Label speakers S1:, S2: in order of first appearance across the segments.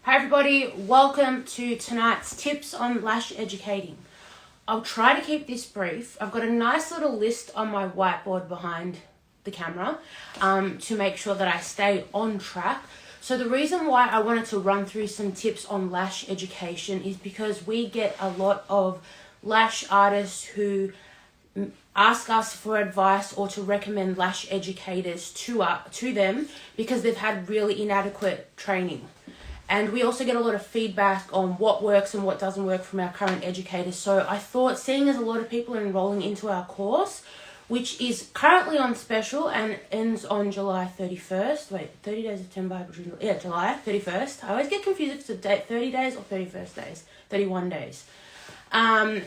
S1: Hi everybody, welcome to tonight's tips on lash educating. I'll try to keep this brief. I've got a nice little list on my whiteboard behind the camera to make sure that I stay on track. So the reason why I wanted to run through some tips on lash education is because we get a lot of lash artists who ask us for advice or to recommend lash educators to them because they've had really inadequate training. And we also get a lot of feedback on what works and what doesn't work from our current educators. So I thought, seeing as a lot of people are enrolling into our course, which is currently on special and ends on July 31st. Wait, 30 days of September, yeah, July 31st. I always get confused if it's a date, 30 days or 31st days, 31 days.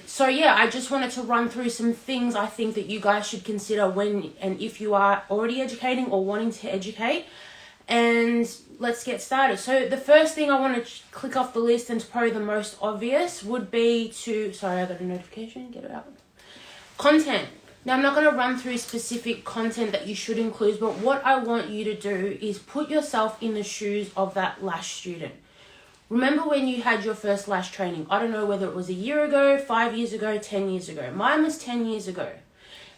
S1: So yeah, I just wanted to run through some things I think that you guys should consider when and if you are already educating or wanting to educate. And let's get started. So the first thing I want to click off the list, and it's probably the most obvious, would be to, sorry, I got a notification, get it out. Content. Now, I'm not going to run through specific content that you should include, but what I want you to do is put yourself in the shoes of that lash student. Remember when you had your first lash training? I don't know whether it was a year ago, 5 years ago, 10 years ago. Mine was 10 years ago.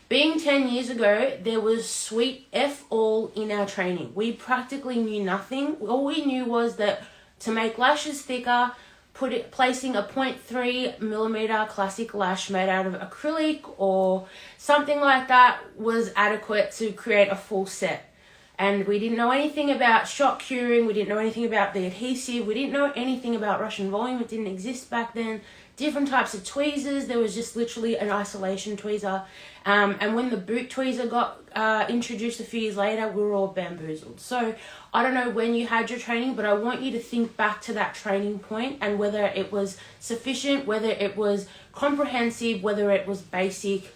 S1: Being 10 years ago, there was sweet F all in our training. We practically knew nothing. All we knew was that to make lashes thicker, placing a 0.3 millimeter classic lash made out of acrylic or something like that was adequate to create a full set. And we didn't know anything about shock curing. We didn't know anything about the adhesive. We didn't know anything about Russian volume. It didn't exist back then. Different types of tweezers. There was just literally an isolation tweezer. And when the boot tweezer got introduced a few years later, we were all bamboozled. So I don't know when you had your training, but I want you to think back to that training point and whether it was sufficient, whether it was comprehensive, whether it was basic.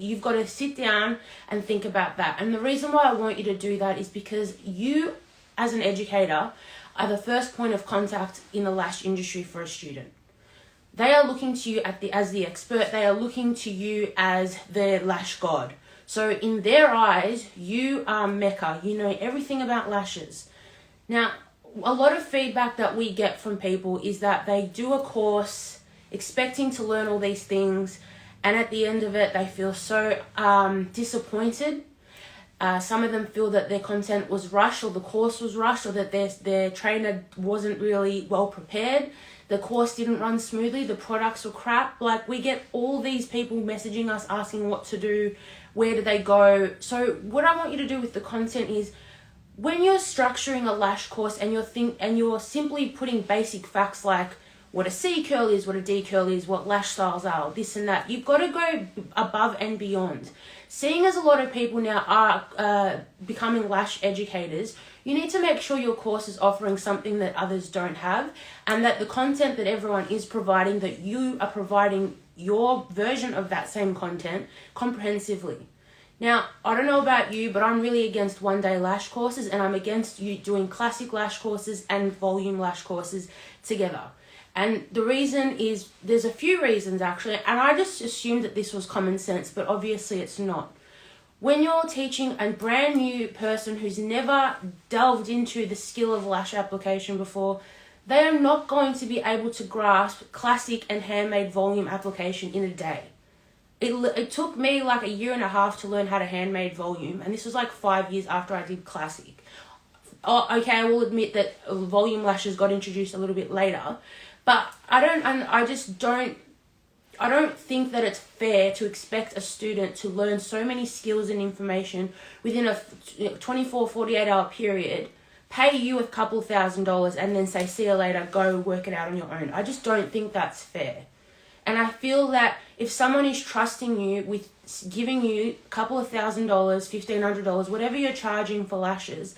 S1: You've got to sit down and think about that. And the reason why I want you to do that is because you, as an educator, are the first point of contact in the lash industry for a student. They are looking to you as the expert. They are looking to you as the lash god. So in their eyes, you are Mecca. You know everything about lashes. Now, a lot of feedback that we get from people is that they do a course expecting to learn all these things, and at the end of it, they feel so disappointed. Some of them feel that their content was rushed or the course was rushed or that their trainer wasn't really well prepared. The course didn't run smoothly. The products were crap. Like, we get all these people messaging us asking what to do, where do they go. So what I want you to do with the content is when you're structuring a lash course and you're simply putting basic facts like what a C curl is, what a D curl is, what lash styles are, this and that. You've got to go above and beyond. Seeing as a lot of people now are becoming lash educators, you need to make sure your course is offering something that others don't have, and that the content that everyone is providing, that you are providing your version of that same content comprehensively. Now, I don't know about you, but I'm really against one-day lash courses, and I'm against you doing classic lash courses and volume lash courses together. And the reason is, there's a few reasons actually, and I just assumed that this was common sense, but obviously it's not. When you're teaching a brand new person who's never delved into the skill of lash application before, they are not going to be able to grasp classic and handmade volume application in a day. It took me like a year and a half to learn how to handmade volume, and this was like 5 years after I did classic. Oh, okay, I will admit that volume lashes got introduced a little bit later, but I don't think that it's fair to expect a student to learn so many skills and information within a 24, 48-hour period, pay you a couple $1,000 and then say, see you later, go work it out on your own. I just don't think that's fair. And I feel that if someone is trusting you with giving you a couple of $1,000, $1,500, whatever you're charging for lashes,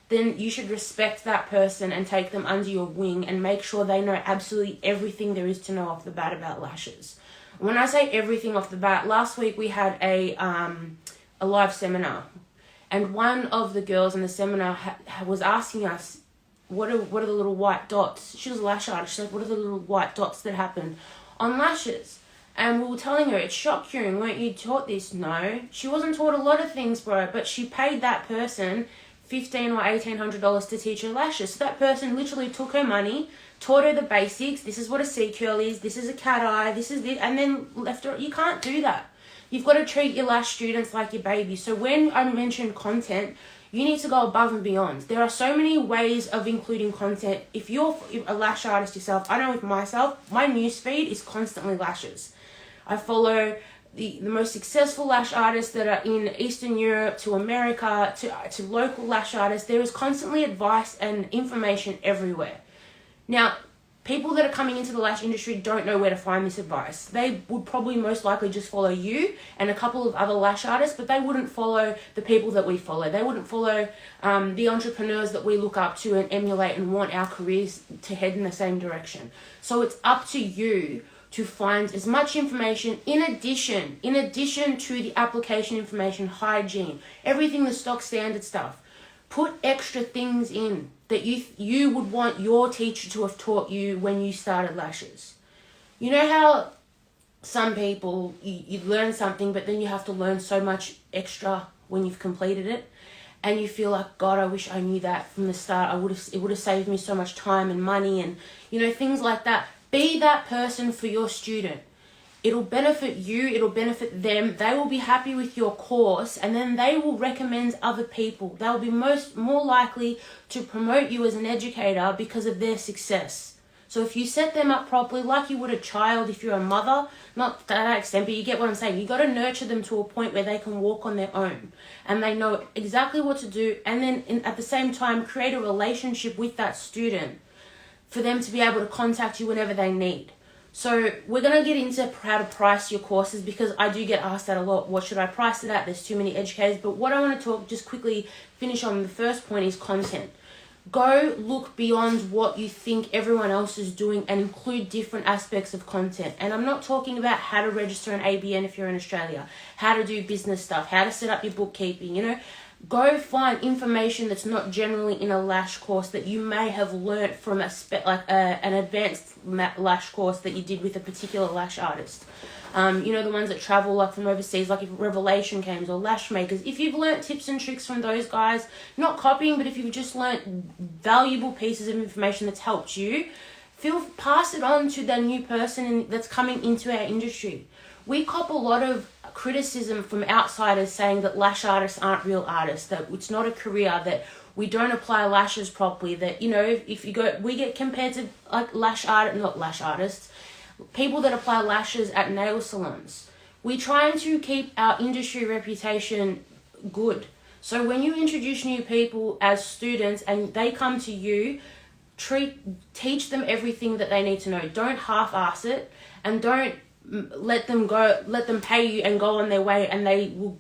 S1: then you should respect that person and take them under your wing and make sure they know absolutely everything there is to know off the bat about lashes. When I say everything off the bat, last week we had a live seminar, and one of the girls in the seminar was asking us, what are the little white dots? She was a lash artist. She's like, what are the little white dots that happen on lashes? And we were telling her, it's shock curing. Weren't you taught this? No. She wasn't taught a lot of things, bro, but she paid that person $1,500 or $1,800 to teach her lashes. So that person literally took her money, taught her the basics. This is what a C-curl is. This is a cat eye. This is it. And then left her. You can't do that. You've got to treat your lash students like your baby. So when I mention content, you need to go above and beyond. There are so many ways of including content. If you're a lash artist yourself, I know with myself, my newsfeed is constantly lashes. I follow the most successful lash artists that are in Eastern Europe to America to local lash artists. There is constantly advice and information everywhere. Now, people that are coming into the lash industry don't know where to find this advice. They would probably most likely just follow you and a couple of other lash artists, but they wouldn't follow the people that we follow. They wouldn't follow the entrepreneurs that we look up to and emulate and want our careers to head in the same direction. So it's up to you to find as much information in addition to the application information, hygiene, everything, the stock standard stuff. Put extra things in that you would want your teacher to have taught you when you started lashes. You know how some people, you learn something, but then you have to learn so much extra when you've completed it, and you feel like, God, I wish I knew that from the start. It would have saved me so much time and money and, things like that. Be that person for your student. It'll benefit you, it'll benefit them. They will be happy with your course, and then they will recommend other people. They'll be more likely to promote you as an educator because of their success. So if you set them up properly, like you would a child if you're a mother, not to that extent, but you get what I'm saying. You got to nurture them to a point where they can walk on their own and they know exactly what to do, and then at the same time create a relationship with that student for them to be able to contact you whenever they need. So we're going to get into how to price your courses, because I do get asked that a lot. What should I price it at? There's too many educators. But what I want to just quickly finish on the first point is content. Go look beyond what you think everyone else is doing and include different aspects of content. And I'm not talking about how to register an ABN if you're in Australia, how to do business stuff, how to set up your bookkeeping, Go find information that's not generally in a lash course that you may have learnt from an advanced lash course that you did with a particular lash artist. The ones that travel from overseas, like if Revelation Games or Lash Makers. If you've learnt tips and tricks from those guys, not copying, but if you've just learnt valuable pieces of information that's helped you, pass it on to the new person that's coming into our industry. We cop a lot of criticism from outsiders saying that lash artists aren't real artists, that it's not a career, that we don't apply lashes properly, that, we get compared to not lash artists, people that apply lashes at nail salons. We're trying to keep our industry reputation good. So when you introduce new people as students and they come to you, teach them everything that they need to know. Don't half-ass it, and don't let them pay you and go on their way, and they will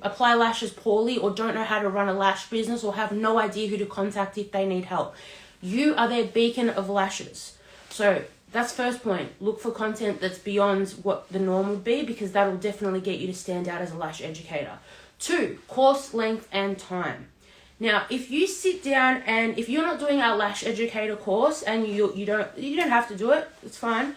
S1: apply lashes poorly or don't know how to run a lash business or have no idea who to contact if they need help. You are their beacon of lashes. So that's first point. Look for content that's beyond what the norm would be, because that will definitely get you to stand out as a lash educator. 2, course length and time. Now, if you sit down and if you're not doing our Lash Educator course, and you don't have to do it, it's fine.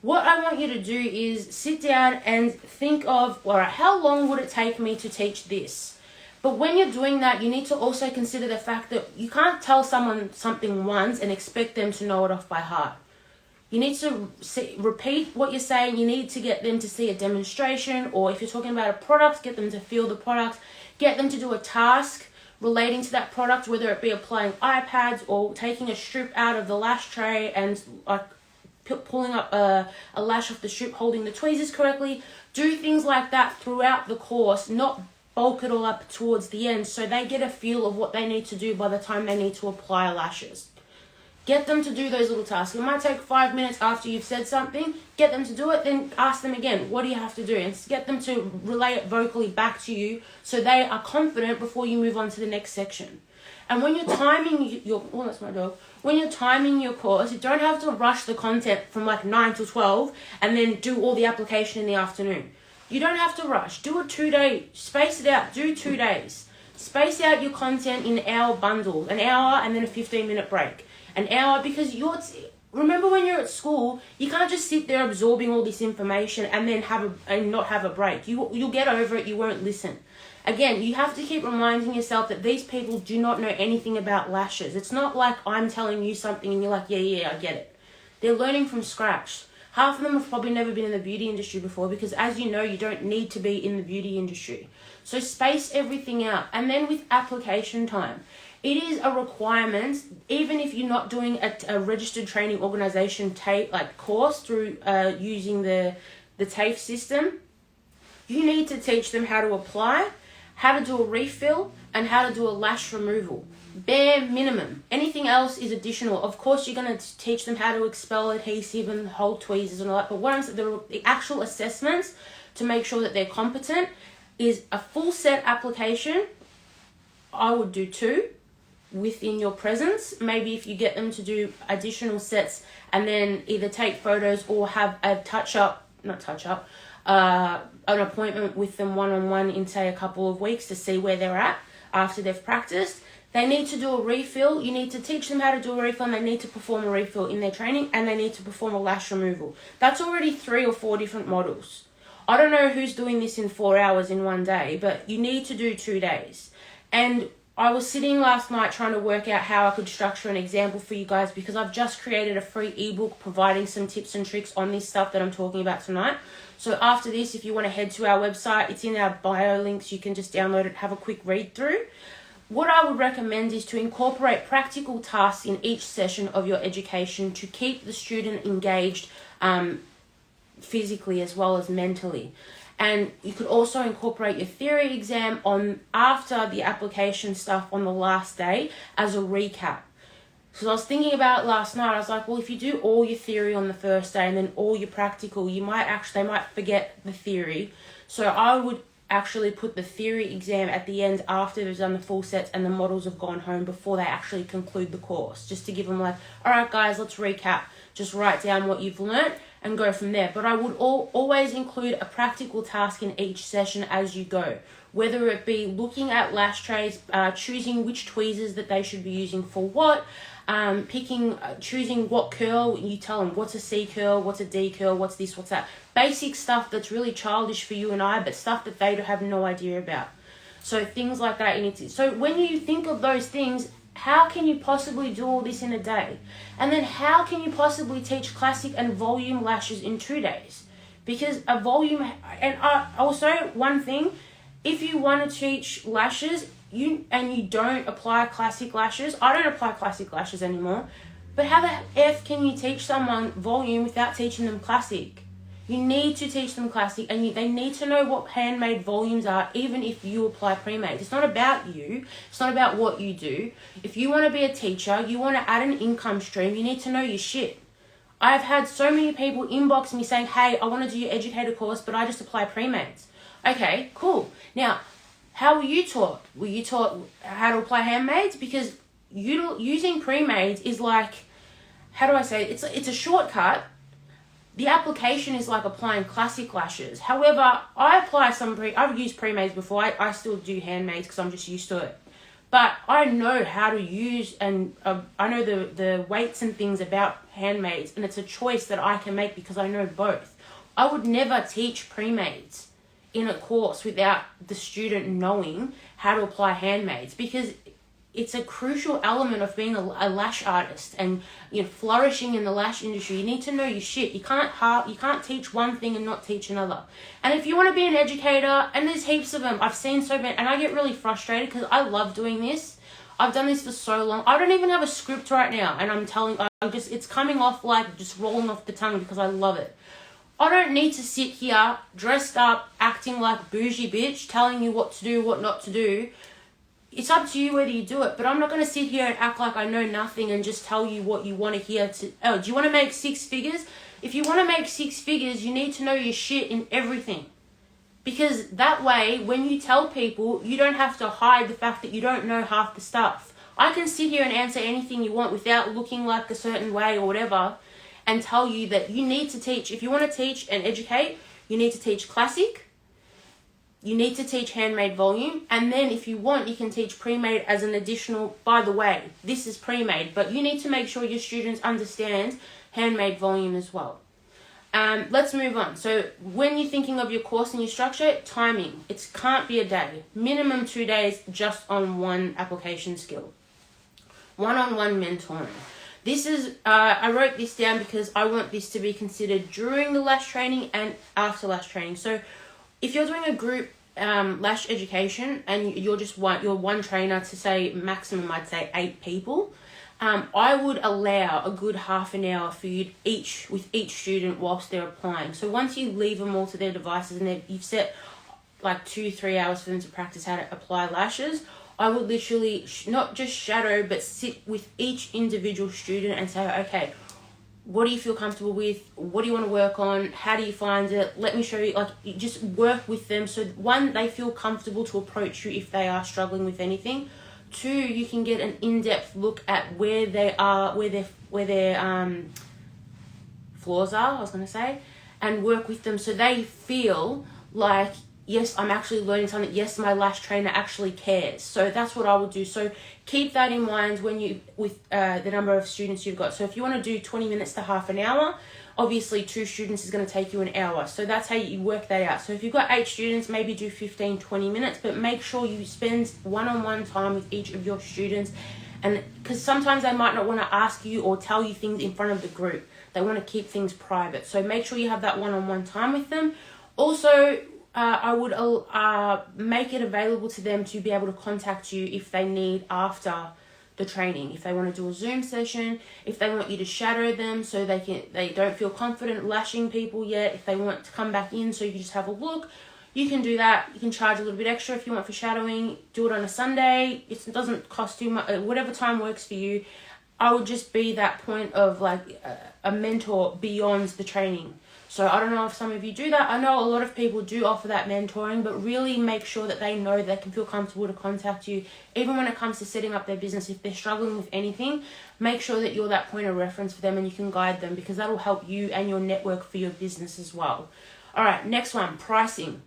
S1: What I want you to do is sit down and think of, all right, how long would it take me to teach this? But when you're doing that, you need to also consider the fact that you can't tell someone something once and expect them to know it off by heart. You need to repeat what you're saying. You need to get them to see a demonstration, or if you're talking about a product, get them to feel the product. Get them to do a task relating to that product, whether it be applying eye pads or taking a strip out of the lash tray and pulling up a lash off the strip, holding the tweezers correctly. Do things like that throughout the course, not bulk it all up towards the end, so they get a feel of what they need to do by the time they need to apply lashes. Get them to do those little tasks. It might take 5 minutes after you've said something. Get them to do it, then ask them again, what do you have to do? And get them to relay it vocally back to you so they are confident before you move on to the next section. And when you're timing that's my dog. When you're timing your course, you don't have to rush the content from 9 till 12 and then do all the application in the afternoon. You don't have to rush. Do a 2-day, space it out, do 2 days. Space out your content in hour bundles, an hour and then a 15-minute break. An hour, because remember when you're at school, you can't just sit there absorbing all this information and then not have a break. You'll get over it, you won't listen. Again, you have to keep reminding yourself that these people do not know anything about lashes. It's not like I'm telling you something and you're like, yeah, I get it. They're learning from scratch. Half of them have probably never been in the beauty industry before because, as you know, you don't need to be in the beauty industry. So space everything out. And then with application time, it is a requirement, even if you're not doing a registered training organization course through using the TAFE system, you need to teach them how to apply, how to do a refill, and how to do a lash removal. Bare minimum. Anything else is additional. Of course, you're going to teach them how to expel adhesive and hold tweezers and all that. But what I'm saying, the actual assessments to make sure that they're competent is a full set application. I would do 2 within your presence. Maybe if you get them to do additional sets and then either take photos or have a an appointment with them one-on-one in, say, a couple of weeks to see where they're at after they've practiced. They need to do a refill. You need to teach them how to do a refill, and they need to perform a refill in their training, and they need to perform a lash removal. That's already 3 or 4 different models. I don't know who's doing this in 4 hours in one day, but you need to do 2 days. And I was sitting last night trying to work out how I could structure an example for you guys, because I've just created a free ebook providing some tips and tricks on this stuff that I'm talking about tonight. So after this, if you want to head to our website, it's in our bio links. You can just download it, have a quick read through. What I would recommend is to incorporate practical tasks in each session of your education to keep the student engaged physically as well as mentally. And you could also incorporate your theory exam on after the application stuff on the last day as a recap. So I was thinking about it last night. I was like, well, if you do all your theory on the first day and then all your practical, they might forget the theory. So I would actually put the theory exam at the end after they've done the full sets and the models have gone home before they actually conclude the course, just to give them like, all right, guys, let's recap. Just write down what you've learnt and go from there. But I would always include a practical task in each session as you go, whether it be looking at lash trays, choosing which tweezers that they should be using for what, choosing what curl. You tell them what's a C curl, what's a D curl, what's this, what's that. Basic stuff that's really childish for you and I, but stuff that they have no idea about. So things like that you need to. So when you think of those things, how can you possibly do all this in a day? And then how can you possibly teach classic and volume lashes in 2 days? Because a volume, and also one thing, if you want to teach lashes, you don't apply classic lashes. I don't apply classic lashes anymore. But how the F can you teach someone volume without teaching them classic? You need to teach them classic, and they need to know what handmade volumes are, even if you apply pre-made. It's not about you. It's not about what you do. If you want to be a teacher, you want to add an income stream, you need to know your shit. I've had so many people inbox me saying, hey, I want to do your educator course, but I just apply pre-mades. Okay, cool. Now, how were you taught? Were you taught how to apply handmaids? Because using pre-mades is like, how do I say it? It's a shortcut. The application is like applying classic lashes. However, I've used pre-mades before. I still do handmaids because I'm just used to it. But I know how to use, and I know the weights and things about handmaids, and it's a choice that I can make because I know both. I would never teach pre-mades in a course without the student knowing how to apply handmaids, because it's a crucial element of being a lash artist and flourishing in the lash industry. You need to know your shit. You can't teach one thing and not teach another. And if you want to be an educator, and there's heaps of them, I've seen so many, and I get really frustrated because I love doing this. I've done this for so long. I don't even have a script right now, and it's coming off like just rolling off the tongue because I love it. I don't need to sit here dressed up, acting like bougie bitch, telling you what to do, what not to do. It's up to you whether you do it, but I'm not going to sit here and act like I know nothing and just tell you what you want to hear. Do you want to make 6 figures? If you want to make 6 figures, you need to know your shit in everything. Because that way, when you tell people, you don't have to hide the fact that you don't know half the stuff. I can sit here and answer anything you want without looking like a certain way or whatever, and tell you that you need to teach. If you want to teach and educate, you need to teach classic. You need to teach handmade volume, and then if you want, you can teach pre-made as an additional, by the way, this is pre-made, but you need to make sure your students understand handmade volume as well. Let's move on. So when you're thinking of your course and your structure, timing. It can't be a day. Minimum 2 days just on one application skill. One-on-one mentoring. This is, I wrote this down because I want this to be considered during the Lash training and after Lash training. So if you're doing a group Lash education and you're one trainer to say maximum, I'd say 8 people, I would allow a good half an hour for you with each student whilst they're applying. So once you leave them all to their devices and you've set like 2-3 hours for them to practice how to apply lashes, I would literally not just shadow, but sit with each individual student and say, okay, what do you feel comfortable with? What do you want to work on? How do you find it? Let me show you. Like, you just work with them. So one, they feel comfortable to approach you if they are struggling with anything. 2, you can get an in-depth look at where they are, where their flaws are, I was going to say, and work with them so they feel like, yes, I'm actually learning something. Yes, my lash trainer actually cares. So that's what I would do. So keep that in mind when with the number of students you've got. So if you want to do 20 minutes to half an hour, obviously 2 students is going to take you an hour. So that's how you work that out. So if you've got 8 students, maybe do 15-20 minutes, but make sure you spend one-on-one time with each of your students. And because sometimes they might not want to ask you or tell you things in front of the group. They want to keep things private. So make sure you have that one-on-one time with them. Also, I would make it available to them to be able to contact you if they need after the training. If they want to do a Zoom session, if they want you to shadow them so they don't feel confident lashing people yet, if they want to come back in so you can just have a look, you can do that. You can charge a little bit extra if you want for shadowing. Do it on a Sunday. It doesn't cost too much. Whatever time works for you. I would just be that point of like a mentor beyond the training. So I don't know if some of you do that. I know a lot of people do offer that mentoring, but really make sure that they know they can feel comfortable to contact you. Even when it comes to setting up their business, if they're struggling with anything, make sure that you're that point of reference for them and you can guide them, because that'll help you and your network for your business as well. All right, next one, pricing.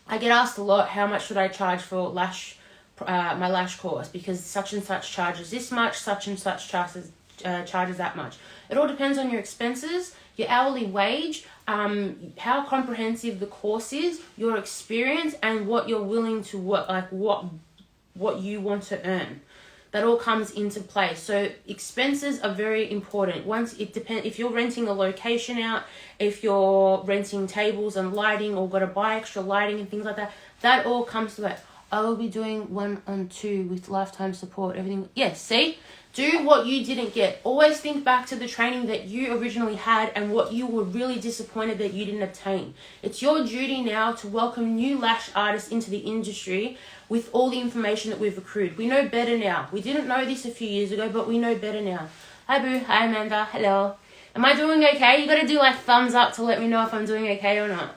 S1: I get asked a lot, how much should I charge for my Lash course? Because such and such charges this much, such and such charges that much. It all depends on your expenses, your hourly wage, how comprehensive the course is, your experience, and what you're willing to work, like what you want to earn. That all comes into play. So expenses are very important. If you're renting a location out, if you're renting tables and lighting, or got to buy extra lighting and things like that, that all comes to it. I will be doing 1-on-2 with lifetime support, everything. Yes, see? Do what you didn't get. Always think back to the training that you originally had and what you were really disappointed that you didn't obtain. It's your duty now to welcome new lash artists into the industry with all the information that we've accrued. We know better now. We didn't know this a few years ago, but we know better now. Hi, Boo. Hi, Amanda. Hello. Am I doing okay? You got to do like thumbs up to let me know if I'm doing okay or not.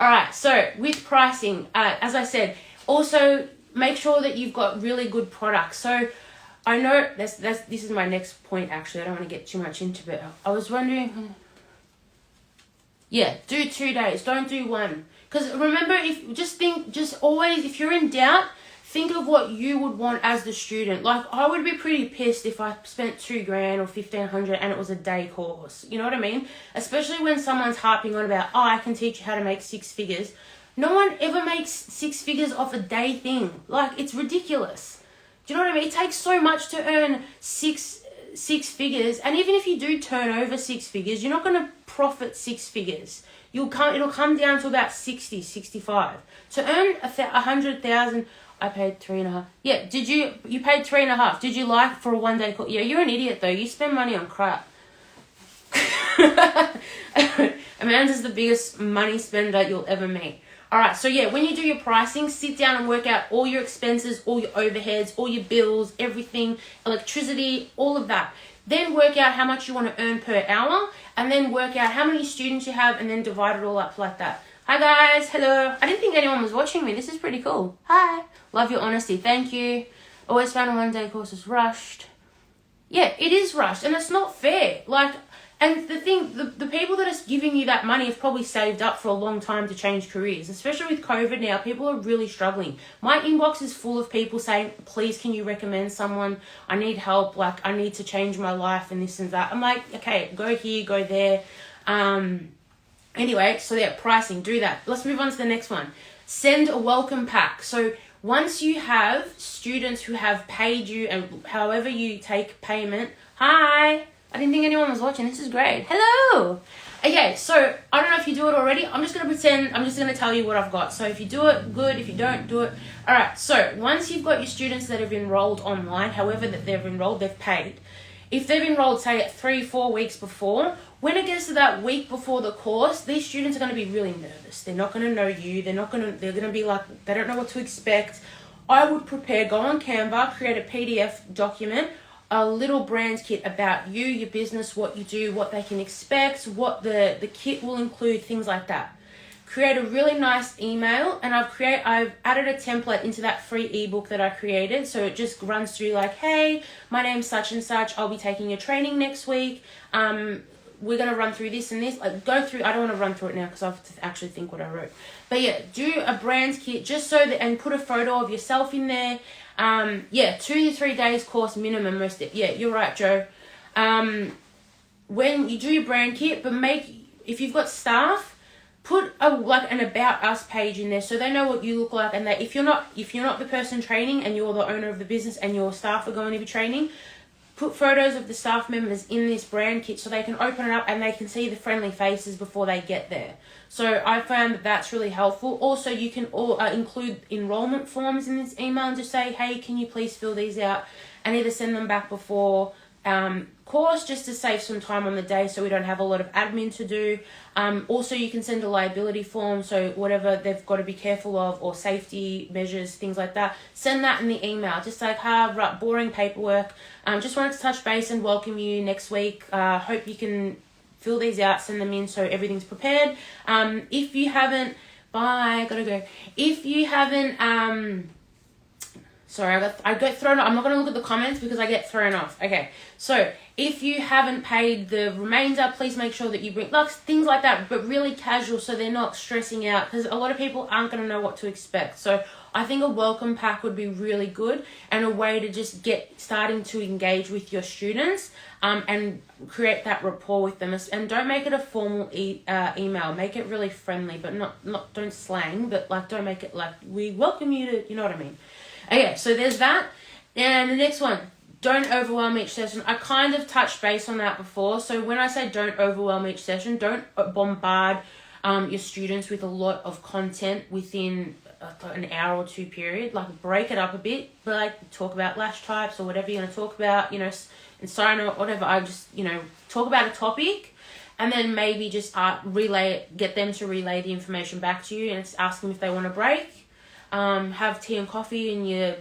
S1: All right, so with pricing, as I said, also make sure that you've got really good products. So I know this is my next point, actually. I don't want to get too much into it. I was wondering, yeah, do 2 days. Don't do 1. Because remember, if you're in doubt, think of what you would want as the student. Like, I would be pretty pissed if I spent $2,000 or $1,500 and it was a day course. You know what I mean? Especially when someone's harping on about, I can teach you how to make 6 figures. No one ever makes 6 figures off a day thing. Like, it's ridiculous. Do you know what I mean? It takes so much to earn six figures, and even if you do turn over 6 figures, you're not going to profit 6 figures. It'll come down to about 60, 65. To earn 100,000, I paid 3.5. Yeah, you paid 3.5. Did you like for a 1-day course? Yeah, you're an idiot though. You spend money on crap. Amanda's the biggest money spender you'll ever meet. All right, so yeah, when you do your pricing, sit down and work out all your expenses, all your overheads, all your bills, everything, electricity, all of that. Then work out how much you want to earn per hour, and then work out how many students you have, and then divide it all up like that. Hi guys, hello. I didn't think anyone was watching me. This is pretty cool. Hi. Love your honesty. Thank you. Always found a 1-day course is rushed. Yeah, it is rushed, and it's not fair. Like, and the thing, the people that are giving you that money have probably saved up for a long time to change careers, especially with COVID now. People are really struggling. My inbox is full of people saying, please, can you recommend someone? I need help. Like, I need to change my life and this and that. I'm like, okay, go here, go there. Anyway, so yeah, pricing, do that. Let's move on to the next one. Send a welcome pack. So once you have students who have paid you, and however you take payment, hi, I didn't think anyone was watching. This is great. Hello. Okay, so I don't know if you do it already. I'm just going to pretend, I'm just going to tell you what I've got. So if you do it, good. If you don't, do it. All right, so once you've got your students that have enrolled online, however that they've enrolled, they've paid. If they've enrolled, say, 3-4 weeks before, when it gets to that week before the course, these students are going to be really nervous. They're not going to know you. They're going to be like, they don't know what to expect. I would prepare, go on Canva, create a PDF document, a little brand kit about you, your business, what you do, what they can expect, what the kit will include, things like that. Create a really nice email, and I've added a template into that free ebook that I created. So it just runs through like, hey, my name's such and such. I'll be taking your training next week. We're going to run through this and this. Like, go through, I don't want to run through it now because I have to actually think what I wrote. But yeah, do a brand kit just so that, and put a photo of yourself in there. 2 to 3 days course minimum. Yeah, you're right, Joe. When you do your brand kit, but if you've got staff, put an about us page in there so they know what you look like, and that if you're not the person training and you're the owner of the business and your staff are going to be training, put photos of the staff members in this brand kit so they can open it up and they can see the friendly faces before they get there. So I found that that's really helpful. Also, you can include enrollment forms in this email and just say, hey, can you please fill these out, and either send them back before course just to save some time on the day so we don't have a lot of admin to do. Also, you can send a liability form, so whatever they've got to be careful of, or safety measures, things like that, send that in the email. Just like, boring paperwork. Just wanted to touch base and welcome you next week. Hope you can fill these out, send them in so everything's prepared. If you haven't, gotta go. If you haven't, sorry, I get thrown off. I'm not going to look at the comments because I get thrown off. Okay, so if you haven't paid the remainder, please make sure that you bring things like that, but really casual so they're not stressing out, because a lot of people aren't going to know what to expect. So I think a welcome pack would be really good and a way to just get starting to engage with your students and create that rapport with them. And don't make it a formal email. Make it really friendly, but don't slang, but don't make it like, we welcome you to, you know what I mean? Okay, so there's that. And the next one, don't overwhelm each session. I kind of touched base on that before. So when I say don't overwhelm each session, don't bombard your students with a lot of content within an hour or two period. Break it up a bit, but talk about lash types or whatever you're going to talk about, and sign or whatever. I just, talk about a topic, and then maybe just get them to relay the information back to you, and ask them if they want a break. Have tea and coffee and your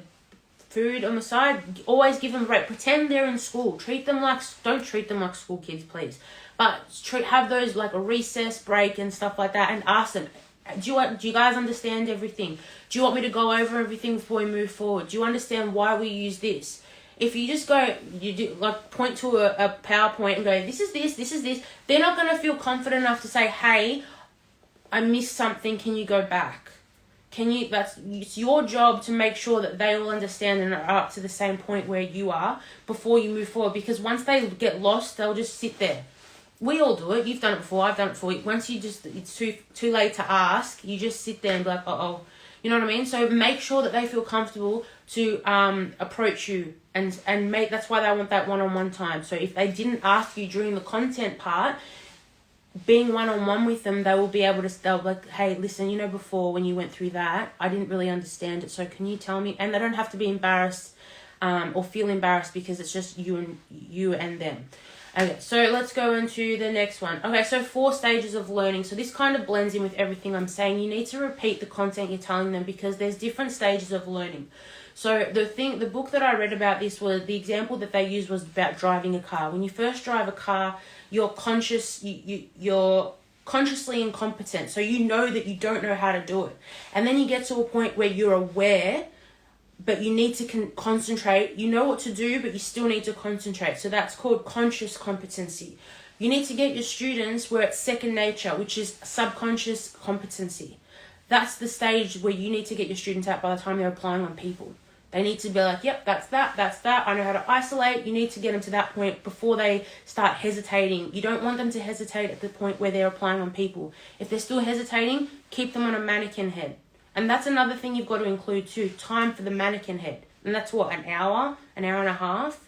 S1: food on the side. Always give them a break. Pretend they're in school. Don't treat them like school kids, please. But have those like a recess break and stuff like that, and ask them, do you guys understand everything? Do you want me to go over everything before we move forward? Do you understand why we use this? If you just point to a PowerPoint and go, this is this, they're not going to feel confident enough to say, hey, I missed something, can you go back? It's your job to make sure that they all understand and are up to the same point where you are before you move forward, because once they get lost, they'll just sit there. We all do it. You've done it before. I've done it before. Once it's too late to ask, you just sit there and be like, uh-oh. You know what I mean? So make sure that they feel comfortable to approach you, and that's why they want that one-on-one time. So if they didn't ask you during the content part, being one-on-one with them, they'll be like, hey, listen, before when you went through that, I didn't really understand it, so can you tell me? And they don't have to be embarrassed or feel embarrassed, because it's just you and them. Okay, so let's go into the next one. Okay, so 4 stages of learning. So this kind of blends in with everything I'm saying. You need to repeat the content you're telling them, because there's different stages of learning. So the book that I read about this, was the example that they used was about driving a car. When you first drive a car, you're you're consciously incompetent, so you know that you don't know how to do it. And then you get to a point where you're aware, but you need to concentrate. You know what to do, but you still need to concentrate. So that's called conscious competency. You need to get your students where it's second nature, which is subconscious competency. That's the stage where you need to get your students at by the time they're applying on people. They need to be like, yep, that's that. I know how to isolate. You need to get them to that point before they start hesitating. You don't want them to hesitate at the point where they're applying on people. If they're still hesitating, keep them on a mannequin head. And that's another thing you've got to include too, time for the mannequin head. And that's what, an hour and a half.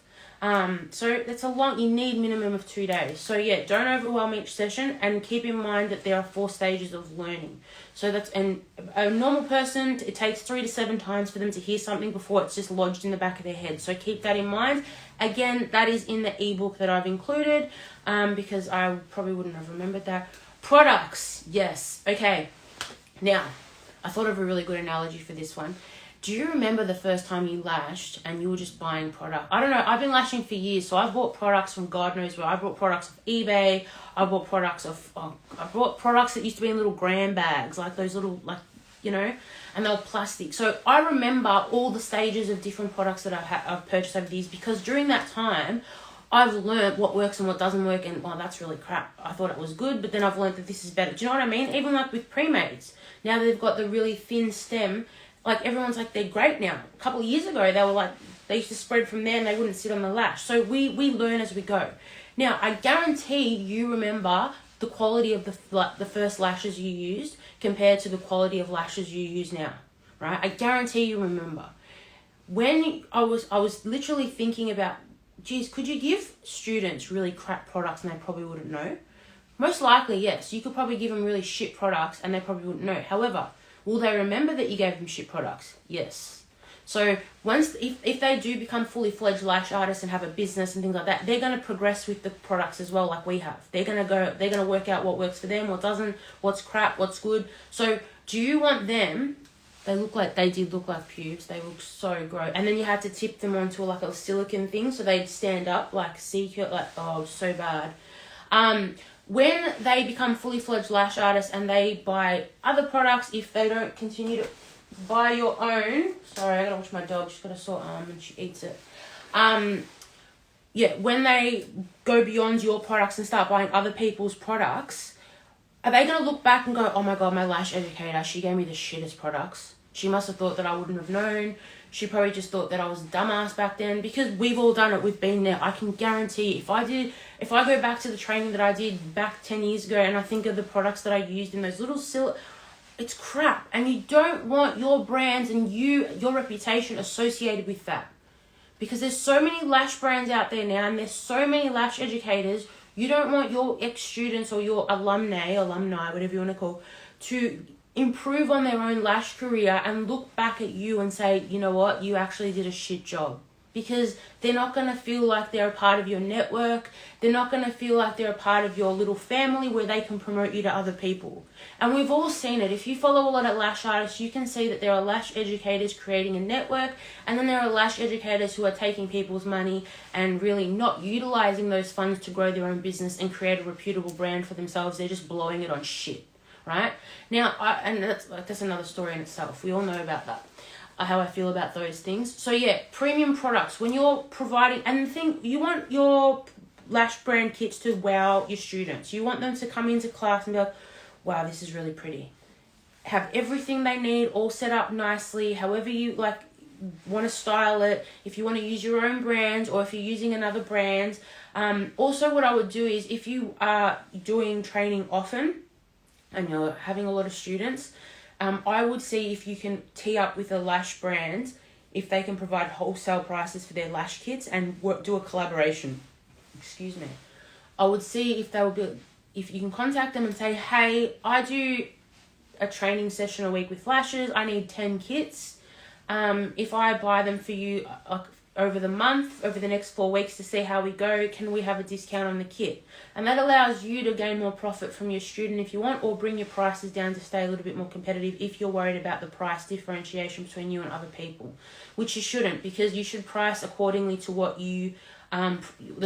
S1: So that's you need minimum of 2 days. So yeah, don't overwhelm each session, and keep in mind that there are 4 stages of learning. So and a normal person, it takes 3 to 7 times for them to hear something before it's just lodged in the back of their head. So keep that in mind. Again, that is in the ebook that I've included, because I probably wouldn't have remembered that. Products, yes. Okay, now I thought of a really good analogy for this one. Do you remember the first time you lashed and you were just buying product? I don't know. I've been lashing for years, so I've bought products from God knows where. I bought products off eBay. I bought products that used to be in little gram bags, like those little, and they were plastic. So I remember all the stages of different products that I've purchased over these, because during that time, I've learned what works and what doesn't work, and that's really crap. I thought it was good, but then I've learned that this is better. Do you know what I mean? Even like with pre-mates, now they've got the really thin stem. Like, everyone's like, they're great now. A couple of years ago, they were like, they used to spread from there and they wouldn't sit on the lash. So we learn as we go. Now, I guarantee you remember the quality of the first lashes you used compared to the quality of lashes you use now, right? I guarantee you remember. When I was literally thinking about, geez, could you give students really crap products and they probably wouldn't know? Most likely, yes. You could probably give them really shit products and they probably wouldn't know. However, will they remember that you gave them shit products? Yes. So if they do become fully fledged lash artists and have a business and things like that, they're going to progress with the products as well, like we have. They're going to work out what works for them, what doesn't, what's crap, what's good. So do you want them? They did look like pubes. They look so gross. And then you had to tip them onto like a silicone thing so they'd stand up like secret, so bad. When they become fully fledged lash artists and they buy other products, if they don't continue to buy your own, sorry, I gotta watch my dog, she's got a sore arm and she eats it. When they go beyond your products and start buying other people's products, are they gonna look back and go, oh my God, my Lash Educator, she gave me the shittest products. She must have thought that I wouldn't have known. She probably just thought that I was a dumbass back then, because we've all done it. We've been there. I can guarantee if I go back to the training that I did back 10 years ago and I think of the products that I used in those little it's crap. And you don't want your brands and your reputation associated with that, because there's so many lash brands out there now and there's so many lash educators. You don't want your ex-students or your alumni, whatever you want to call, to improve on their own lash career and look back at you and say, you know what, you actually did a shit job. Because they're not going to feel like they're a part of your network. They're not going to feel like they're a part of your little family where they can promote you to other people. And we've all seen it. If you follow a lot of lash artists, you can see that there are lash educators creating a network, and then there are lash educators who are taking people's money and really not utilizing those funds to grow their own business and create a reputable brand for themselves. They're just blowing it on shit. Right? Now, that's another story in itself. We all know about that, how I feel about those things. So yeah, premium products. When you're providing, and the thing, you want your lash brand kits to wow your students. You want them to come into class and be like, wow, this is really pretty. Have everything they need all set up nicely, however you want to style it. If you want to use your own brand or if you're using another brand. Also, what I would do is, if you are doing training often, and you're having a lot of students, I would see if you can tee up with a lash brand, if they can provide wholesale prices for their lash kits and do a collaboration. Excuse me. I would see if you can contact them and say, hey, I do a training session a week with lashes. I need 10 kits. If I buy them for you over the month, over the next 4 weeks to see how we go, can we have a discount on the kit? And that allows you to gain more profit from your student if you want, or bring your prices down to stay a little bit more competitive if you're worried about the price differentiation between you and other people, which you shouldn't, because you should price accordingly to what the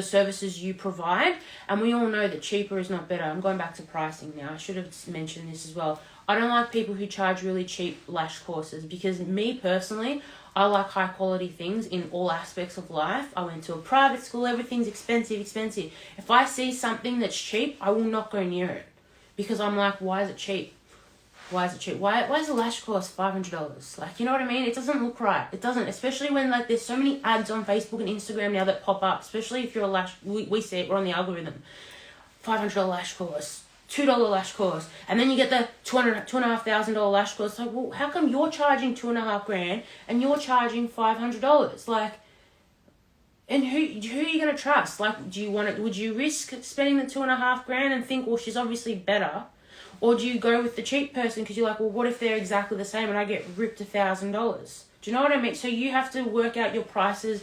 S1: services you provide. And we all know that cheaper is not better. I'm going back to pricing now. I should have mentioned this as well. I don't like people who charge really cheap lash courses, because me personally, I like high quality things in all aspects of life. I went to a private school, everything's expensive. If I see something that's cheap, I will not go near it, because I'm like, why is it cheap? Why is it cheap? Why is a lash course $500? Like, you know what I mean? It doesn't look right. It doesn't, especially when like there's so many ads on Facebook and Instagram now that pop up, especially if you're a lash, we see it, we're on the algorithm. $500 lash course, $2 lash course, and then you get the $2,500 lash course. Like, well, how come you're charging $2,500 and you're charging $500? Like, and who are you gonna trust? Like, would you risk spending the $2,500 and think, well, she's obviously better? Or do you go with the cheap person because you're like, well, what if they're exactly the same and I get ripped $1,000? Do you know what I mean? So you have to work out your prices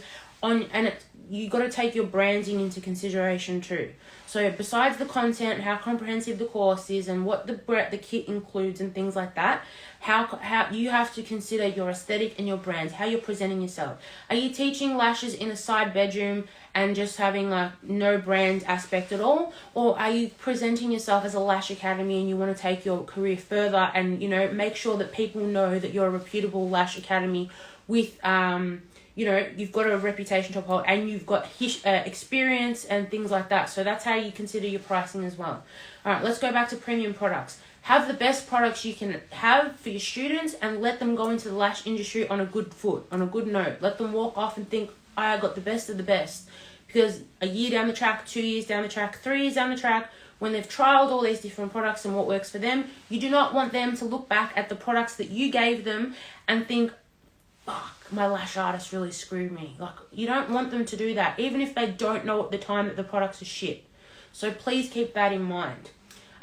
S1: you got to take your branding into consideration too. So besides the content, how comprehensive the course is and what the kit includes and things like that, how you have to consider your aesthetic and your brand, how you're presenting yourself. Are you teaching lashes in a side bedroom and just having like no brand aspect at all? Or are you presenting yourself as a lash academy and you want to take your career further and, you know, make sure that people know that you're a reputable lash academy with, you know, you've got a reputation to uphold and you've got experience and things like that. So that's how you consider your pricing as well. All right, let's go back to premium products. Have the best products you can have for your students and let them go into the lash industry on a good foot, on a good note. Let them walk off and think, I got the best of the best. Because a year down the track, 2 years down the track, 3 years down the track, when they've trialed all these different products and what works for them, you do not want them to look back at the products that you gave them and think, fuck, my lash artist really screwed me. Like, you don't want them to do that, even if they don't know at the time that the products are shit. So please keep that in mind.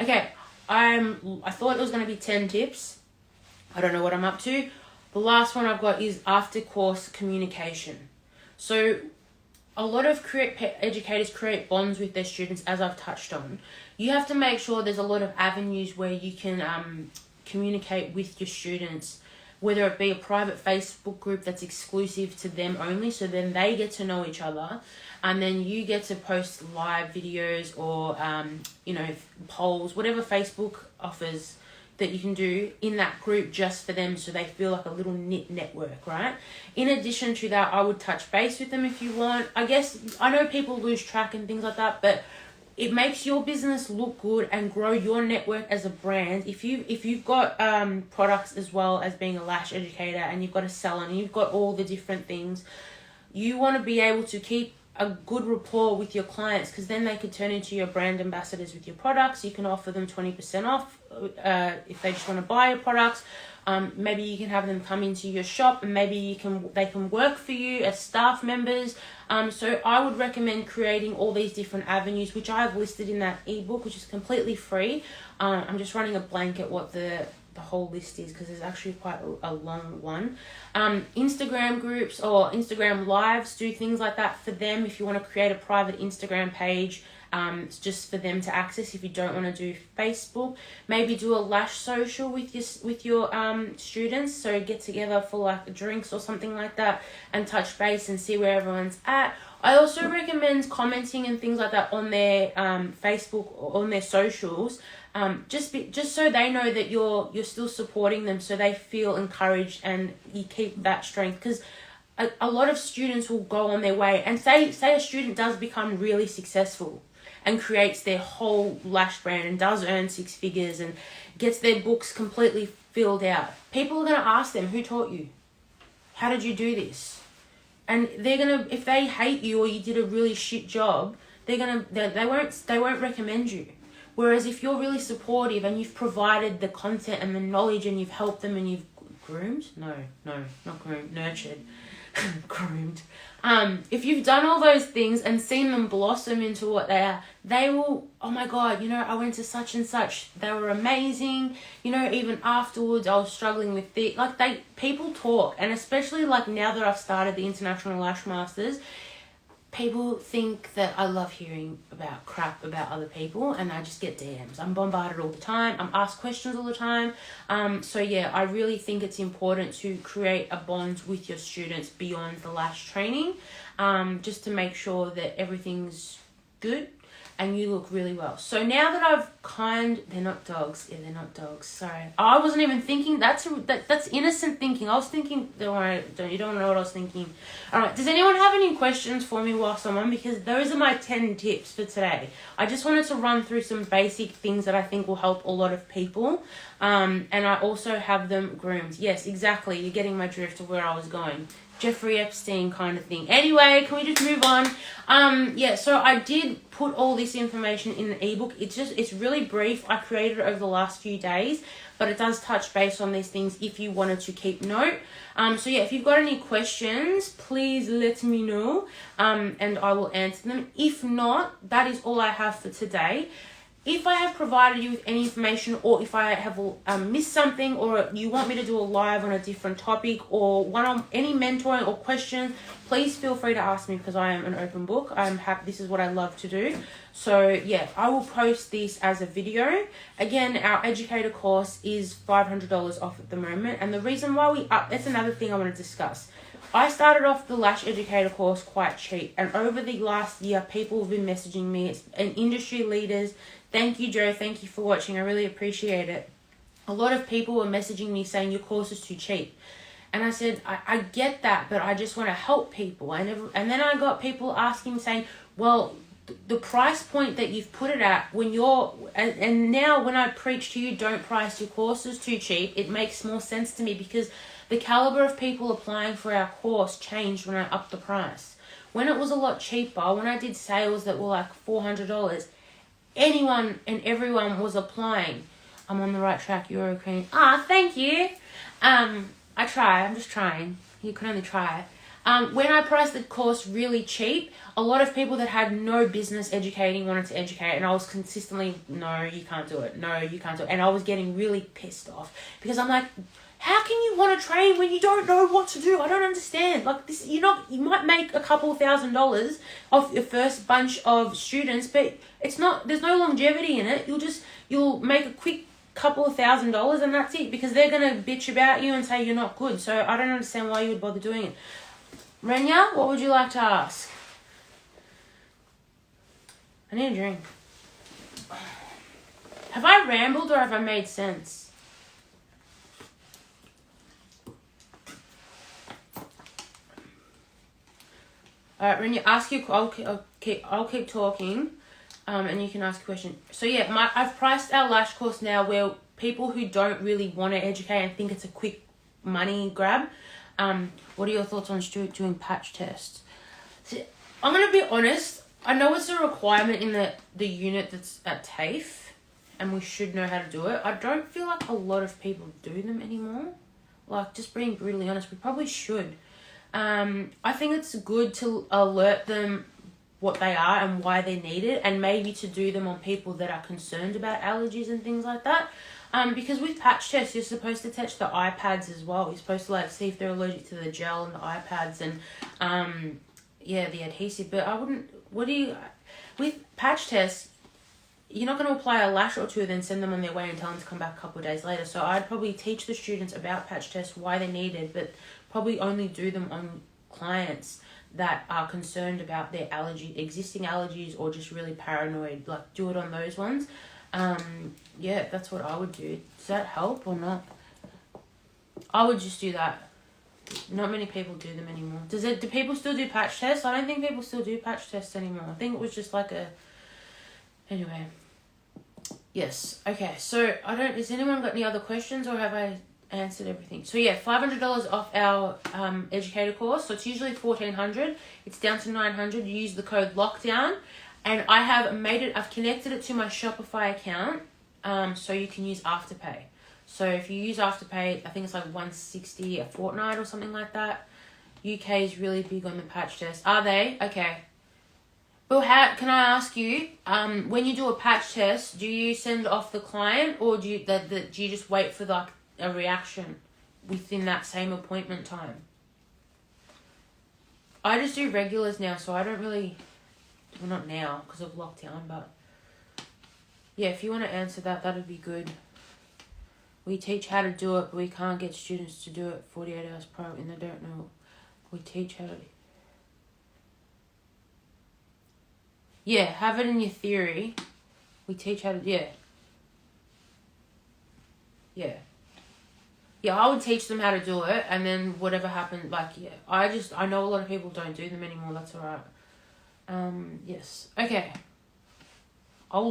S1: Okay, I thought it was going to be 10 tips. I don't know what I'm up to. The last one I've got is after course communication. So a lot of educators create bonds with their students, as I've touched on. You have to make sure there's a lot of avenues where you can communicate with your students, whether it be a private Facebook group that's exclusive to them only, so then they get to know each other, and then you get to post live videos or, you know, polls, whatever Facebook offers that you can do in that group just for them so they feel like a little knit network, right? In addition to that, I would touch base with them if you want. I guess, I know people lose track and things like that, but it makes your business look good and grow your network as a brand. If you've got products as well as being a lash educator and you've got a salon and you've got all the different things, you want to be able to keep a good rapport with your clients, because then they could turn into your brand ambassadors with your products. You can offer them 20% off if they just want to buy your products. Maybe you can have them come into your shop and maybe they can work for you as staff members. So I would recommend creating all these different avenues, which I have listed in that ebook, which is completely free. I'm just running a blank at what the whole list is because there's actually quite a long one. Instagram groups or Instagram lives, do things like that for them. If you want to create a private Instagram page, it's just for them to access. If you don't want to do Facebook, maybe do a lash social with your students. So get together for like drinks or something like that and touch base and see where everyone's at. I also recommend commenting and things like that on their Facebook or on their socials. Just so they know that you're still supporting them, so they feel encouraged and you keep that strength. Because a lot of students will go on their way and say a student does become really successful and creates their whole lash brand and does earn 6 figures and gets their books completely filled out. People are going to ask them, who taught you? How did you do this? And they're going to, if they hate you or you did a really shit job, they won't recommend you. Whereas if you're really supportive and you've provided the content and the knowledge and you've helped them and you've groomed? No, not groomed, nurtured. Groomed. If you've done all those things and seen them blossom into what they are, they will, oh my God, you know, I went to such and such, they were amazing, you know, even afterwards I was struggling with this. Like people talk, and especially like now that I've started the International Lash Masters, people think that I love hearing about crap about other people, and I just get DMs. I'm bombarded all the time. I'm asked questions all the time. So yeah, I really think it's important to create a bond with your students beyond the lash training, just to make sure that everything's good. and you look really well. So now that they're not dogs. Yeah, they're not dogs. Sorry. I wasn't even thinking. That's innocent thinking. I was thinking, don't worry, you don't know what I was thinking. All right. Does anyone have any questions for me whilst I'm on? Because those are my 10 tips for today. I just wanted to run through some basic things that I think will help a lot of people. And I also have them groomed. Yes, exactly. You're getting my drift of where I was going. Jeffrey Epstein kind of thing. Anyway, can we just move on? Yeah, so I did put all this information in the ebook. It's really brief. I created it over the last few days, but it does touch base on these things if you wanted to keep note. So yeah, if you've got any questions, please let me know, and I will answer them. If not, that is all I have for today. If I have provided you with any information, or if I have missed something, or you want me to do a live on a different topic, or any mentoring or questions, please feel free to ask me, because I am an open book. I'm happy. This is what I love to do. So yeah, I will post this as a video. Again, our educator course is $500 off at the moment, and the reason why that's another thing I want to discuss. I started off the Lash Educator course quite cheap, and over the last year, people have been messaging me, and industry leaders. Thank you, Joe. Thank you for watching. I really appreciate it. A lot of people were messaging me saying your course is too cheap. And I said, I get that, but I just want to help people. And then I got people asking, saying, well, the price point that you've put it at, and now when I preach to you, don't price your courses too cheap, it makes more sense to me, because the caliber of people applying for our course changed when I upped the price. When it was a lot cheaper, when I did sales that were like $400, anyone and everyone was applying. I'm on the right track, Eurocream. Thank you. I try. I'm just trying. You can only try. When I priced the course really cheap, a lot of people that had no business educating wanted to educate, and I was consistently, no, you can't do it. No, you can't do it. And I was getting really pissed off, because I'm like, how can you want to train when you don't know what to do? I don't understand. Like this, you might make a couple $1,000s off your first bunch of students, but it's not. There's no longevity in it. You'll make a quick couple of $1,000s, and that's it, because they're gonna bitch about you and say you're not good. So I don't understand why you would bother doing it. Renya, what would you like to ask? I need a drink. Have I rambled or have I made sense? Alright, Renya, ask you. I'll keep talking, and you can ask a question. So yeah, I've priced our Lash course now where people who don't really want to educate and think it's a quick money grab. What are your thoughts on doing patch tests? So, I'm gonna be honest. I know it's a requirement in the unit that's at TAFE, and we should know how to do it. I don't feel like a lot of people do them anymore. Like, just being brutally honest, we probably should. I think it's good to alert them what they are and why they need it, and maybe to do them on people that are concerned about allergies and things like that. Because with patch tests, you're supposed to touch the iPads as well. You're supposed to see if they're allergic to the gel and the iPads and the adhesive. But I wouldn't. With patch tests, you're not going to apply a lash or two, then send them on their way and tell them to come back a couple of days later. So I'd probably teach the students about patch tests, why they're needed, but probably only do them on clients that are concerned about their existing allergies, or just really paranoid. Like, do it on those ones. Yeah, that's what I would do. Does that help or not? I would just do that. Not many people do them anymore. Do people still do patch tests? I don't think people still do patch tests anymore. I think it was just like anyway. Yes. Okay. So has anyone got any other questions, or have I answered everything? So yeah, $500 off our educator course. So it's usually $1,400. It's down to $900. You use the code lockdown, and I've connected it to my Shopify account, so you can use Afterpay. So if you use Afterpay, I think it's like $160 a fortnight or something like that. UK is really big on the patch test. Are they? Okay. Well, can I ask you, when you do a patch test, do you send off the client, or do you just wait for a reaction within that same appointment time? I just do regulars now, so I don't really, well, not now because of lockdown, but yeah, if you want to answer that, that'd be good. We teach how to do it, but we can't get students to do it 48 hours prior, and they don't know. We teach how to. Yeah, have it in your theory. We teach how to, yeah. Yeah. Yeah, I would teach them how to do it, and then whatever happened, like, yeah. I know a lot of people don't do them anymore, that's alright. Yes. Okay. You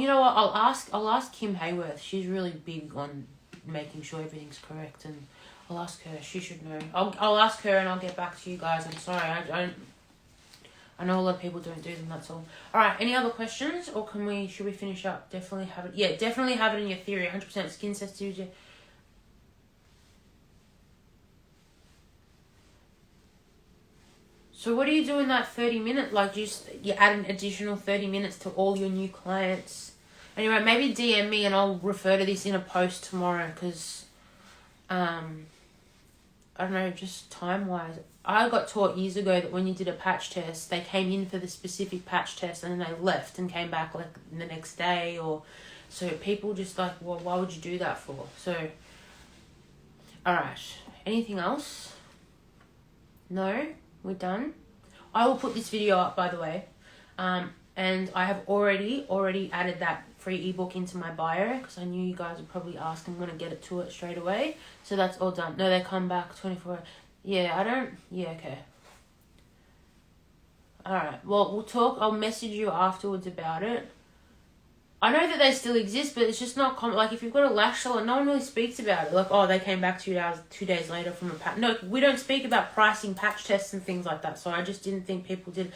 S1: know what, I'll ask Kim Hayworth. She's really big on making sure everything's correct, and I'll ask her. She should know. I'll ask her and I'll get back to you guys. I'm sorry, I know a lot of people don't do them, that's all. Alright, any other questions, or should we finish up? Definitely have it. Yeah, definitely have it in your theory, 100% skin sensitivity. So what do you do in that 30-minute? Like, you add an additional 30 minutes to all your new clients. Anyway, maybe DM me and I'll refer to this in a post tomorrow, because, I don't know, just time-wise. I got taught years ago that when you did a patch test, they came in for the specific patch test and then they left and came back, like, the next day, or... So people just like, well, why would you do that for? So, alright. Anything else? No? We're done. I will put this video up, by the way. And I have already added that free ebook into my bio, because I knew you guys would probably ask and want to get it to it straight away. So that's all done. No, they come back 24. Yeah, okay. Alright, well, we'll talk. I'll message you afterwards about it. I know that they still exist, but it's just not common. Like, if you've got a lash salon, no one really speaks about it. Like, oh, they came back 2 days later from a patch. No, we don't speak about pricing patch tests and things like that. So I just didn't think people did.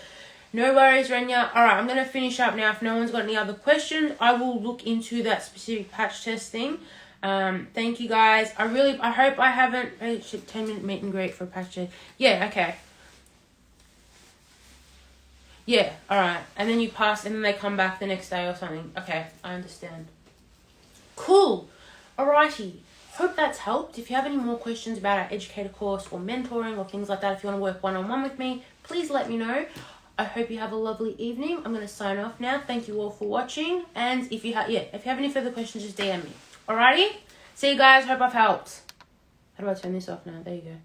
S1: No worries, Renya. All right, I'm going to finish up now. If no one's got any other questions, I will look into that specific patch test thing. Thank you, guys. I hope I haven't... 10-minute meet and greet for a patch test. Yeah, okay. Yeah, alright. And then you pass and then they come back the next day or something. Okay, I understand. Cool. Alrighty. Hope that's helped. If you have any more questions about our educator course or mentoring or things like that, if you want to work one-on-one with me, please let me know. I hope you have a lovely evening. I'm going to sign off now. Thank you all for watching. And if you have any further questions, just DM me. Alrighty? See you guys. Hope I've helped. How do I turn this off now? There you go.